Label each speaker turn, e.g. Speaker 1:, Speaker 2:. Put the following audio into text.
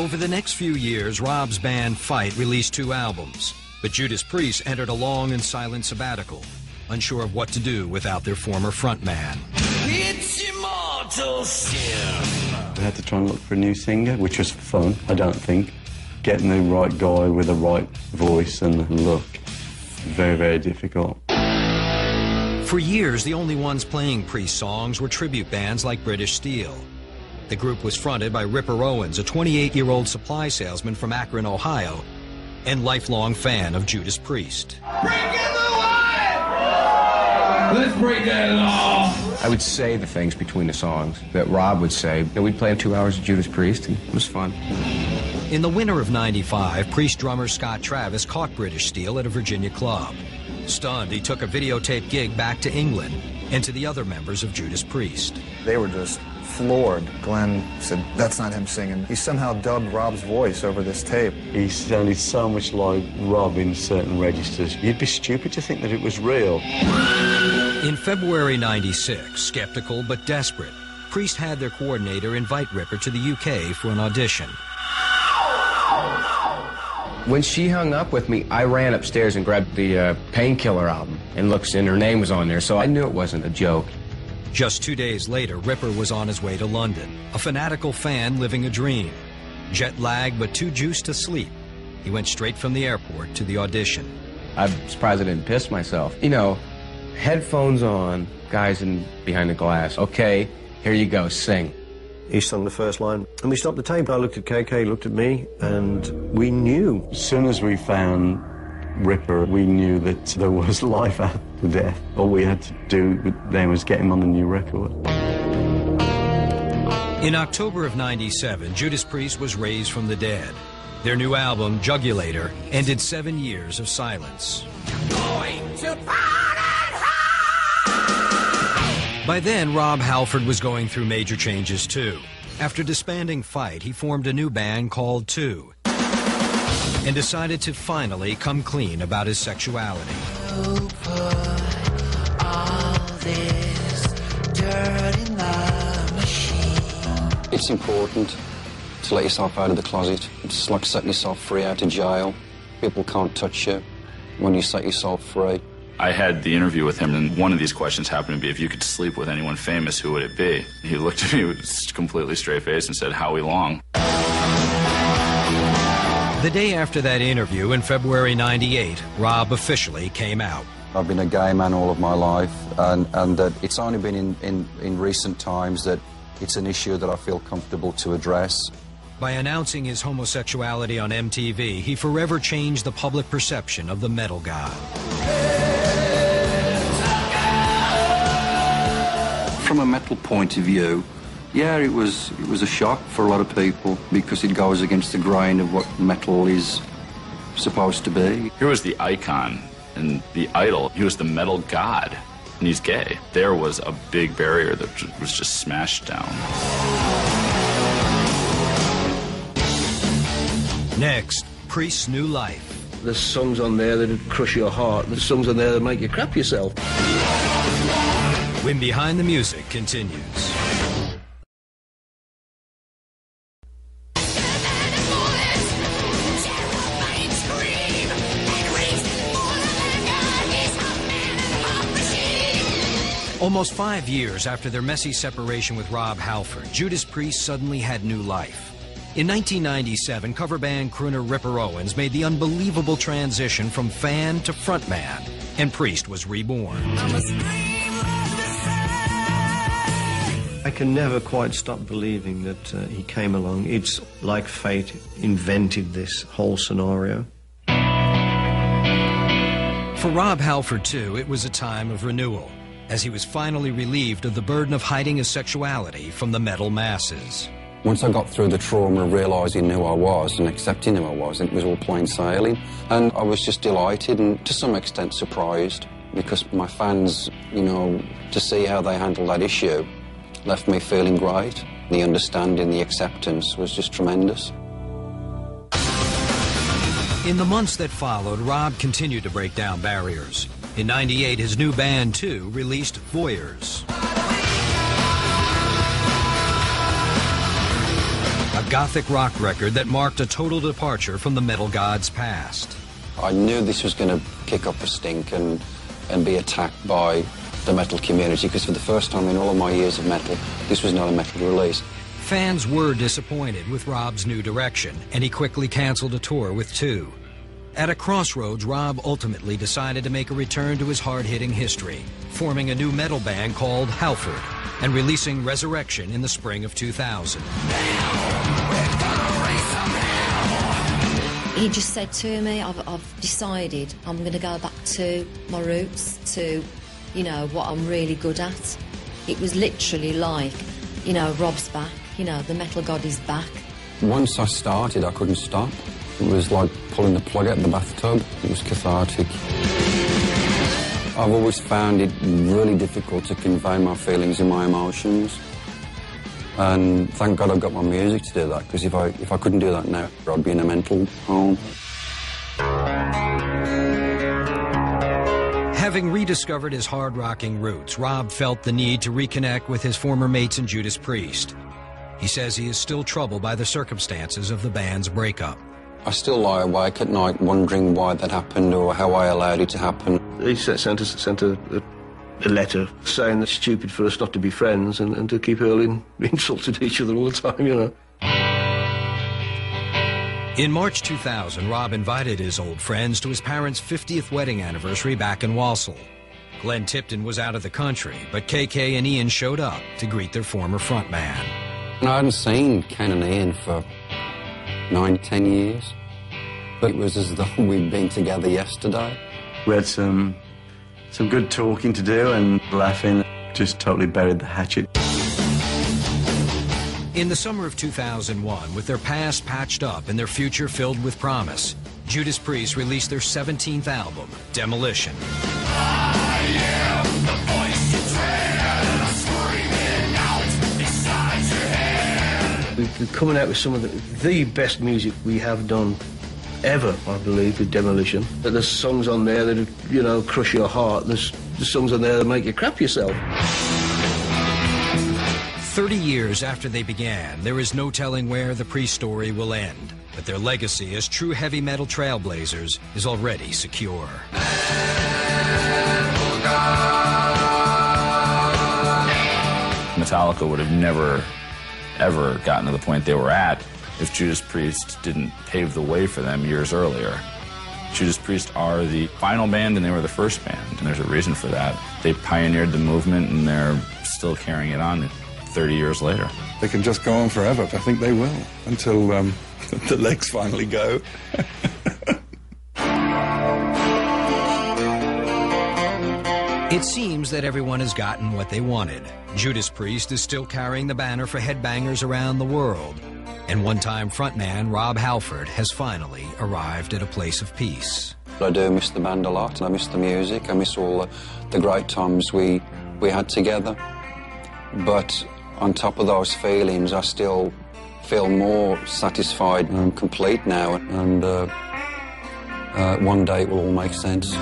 Speaker 1: Over the next few years, Rob's band Fight released 2 albums, but Judas Priest entered a long and silent sabbatical, unsure of what to do without their former frontman.
Speaker 2: It's immortal sin.
Speaker 3: We had to try and look for a new singer, which was fun, I don't think. Getting the right guy with the right voice and look, very, very difficult.
Speaker 1: For years, the only ones playing Priest songs were tribute bands like British Steel. The group was fronted by Ripper Owens, a 28-year-old supply salesman from Akron, Ohio, and lifelong fan of Judas Priest.
Speaker 2: Break in the line! Let's break that law!
Speaker 4: I would say the things between the songs that Rob would say. We'd play 2 hours of Judas Priest, and it was fun.
Speaker 1: In the winter of '95, Priest drummer Scott Travis caught British Steel at a Virginia club. Stunned, he took a videotape gig back to England and to the other members of Judas Priest.
Speaker 5: They were just floored. Glenn said, "That's not him singing." He somehow dubbed Rob's voice over this tape.
Speaker 3: He sounded so much like Rob in certain registers. You'd be stupid to think that it was real.
Speaker 1: In February '96, skeptical but desperate, Priest had their coordinator invite Ripper to the UK for an audition.
Speaker 4: When she hung up with me, I ran upstairs and grabbed the Painkiller album and looked, and her name was on there, so I knew it wasn't a joke.
Speaker 1: Just 2 days later, Ripper was on his way to London, a fanatical fan living a dream. Jet-lagged but too juiced to sleep, he went straight from the airport to the audition.
Speaker 4: I'm surprised I didn't piss myself. You know, headphones on, guys behind the glass. Okay, here you go, sing.
Speaker 6: He sung the first line, and we stopped the tape. I looked at KK, looked at me, and we knew.
Speaker 3: As soon as we found Ripper, we knew that there was life after death. All we had to do then was get him on the new record.
Speaker 1: In October of '97, Judas Priest was raised from the dead. Their new album, Jugulator, ended 7 years of silence.
Speaker 2: Going to
Speaker 1: By then, Rob Halford was going through major changes too. After disbanding Fight, he formed a new band called Two and decided to finally come clean about his sexuality.
Speaker 2: Who put all this dirt in the machine?
Speaker 7: It's important to let yourself out of the closet. It's like setting yourself free out of jail. People can't touch you when you set yourself free.
Speaker 8: I had the interview with him, and one of these questions happened to be, if you could sleep with anyone famous, who would it be? He looked at me with a completely straight face and said, Howie Long.
Speaker 1: The day after that interview in February '98, Rob officially came out.
Speaker 7: I've been a gay man all of my life, and that it's only been in recent times that it's an issue that I feel comfortable to address.
Speaker 1: By announcing his homosexuality on MTV, he forever changed the public perception of the metal god.
Speaker 7: From a metal point of view, yeah, it was a shock for a lot of people because it goes against the grain of what metal is supposed to be.
Speaker 8: Here was the icon and the idol. He was the metal god, and he's gay. There was a big barrier that was just smashed down.
Speaker 1: Next, Priest's new life.
Speaker 6: There's songs on there that crush your heart. There's songs on there that make you crap yourself.
Speaker 1: When Behind the Music continues. Almost 5 years after their messy separation with Rob Halford, Judas Priest suddenly had new life. In 1997, cover band crooner Ripper Owens made the unbelievable transition from fan to frontman, and Priest was reborn.
Speaker 6: I can never quite stop believing that he came along. It's like fate invented this whole scenario.
Speaker 1: For Rob Halford, too, it was a time of renewal, as he was finally relieved of the burden of hiding his sexuality from the metal masses.
Speaker 7: Once I got through the trauma of realising who I was and accepting who I was, it was all plain sailing. And I was just delighted and to some extent surprised, because my fans, you know, to see how they handled that issue left me feeling great. The understanding, the acceptance was just tremendous.
Speaker 1: In the months that followed, Rob continued to break down barriers. In '98, his new band, Two, released Voyeurs, a gothic rock record that marked a total departure from the metal god's past.
Speaker 7: I knew this was going to kick up a stink and be attacked by the metal community, because for the first time in all of my years of metal, this was not a metal release.
Speaker 1: Fans were disappointed with Rob's new direction, and he quickly canceled a tour with two. At a crossroads, Rob ultimately decided to make a return to his hard-hitting history, forming a new metal band called Halford, and releasing Resurrection in the spring of 2000.
Speaker 9: He just said to me, I've decided I'm going to go back to my roots, to, you know, what I'm really good at. It was literally like, you know, Rob's back, you know, the metal god is back.
Speaker 7: Once I started, I couldn't stop. It was like pulling the plug out of the bathtub. It was cathartic. I've always found it really difficult to convey my feelings and my emotions. And thank God I've got my music to do that, because if I couldn't do that now, I'd be in a mental home.
Speaker 1: Having rediscovered his hard-rocking roots, Rob felt the need to reconnect with his former mates in Judas Priest. He says he is still troubled by the circumstances of the band's breakup.
Speaker 7: I still lie awake at night wondering why that happened or how I allowed it to happen.
Speaker 6: He sent a letter saying it's stupid for us not to be friends and to keep hurling insults at each other all the time, you know.
Speaker 1: In March 2000, Rob invited his old friends to his parents' 50th wedding anniversary back in Walsall. Glenn Tipton was out of the country, but KK and Ian showed up to greet their former frontman.
Speaker 7: And I hadn't seen Ken and Ian for 9-10 years. It was as though we'd been together yesterday.
Speaker 3: We had some good talking to do and laughing. Just totally buried the hatchet.
Speaker 1: In the summer of 2001, with their past patched up and their future filled with promise, Judas Priest released their 17th album, Demolition.
Speaker 2: I am the voice you dread, screaming out inside your head.
Speaker 6: We're coming out with some of the best music we have done ever, I believe, with Demolition. There's songs on there that, you know, crush your heart. There's songs on there that make you crap yourself.
Speaker 1: 30 years after they began, there is no telling where the Priest story will end, but their legacy as true heavy metal trailblazers is already secure.
Speaker 8: Metallica would have never, ever gotten to the point they were at if Judas Priest didn't pave the way for them years earlier. Judas Priest are the final band and they were the first band, and there's a reason for that. They pioneered the movement and they're still carrying it on 30 years later.
Speaker 10: They can just go on forever. I think they will, until the legs finally go.
Speaker 1: It seems that everyone has gotten what they wanted. Judas Priest is still carrying the banner for headbangers around the world. And one-time frontman Rob Halford has finally arrived at a place of peace.
Speaker 7: I do miss the band a lot. I miss the music. I miss all the great times we had together. But on top of those feelings, I still feel more satisfied and complete now. And one day it will all make sense.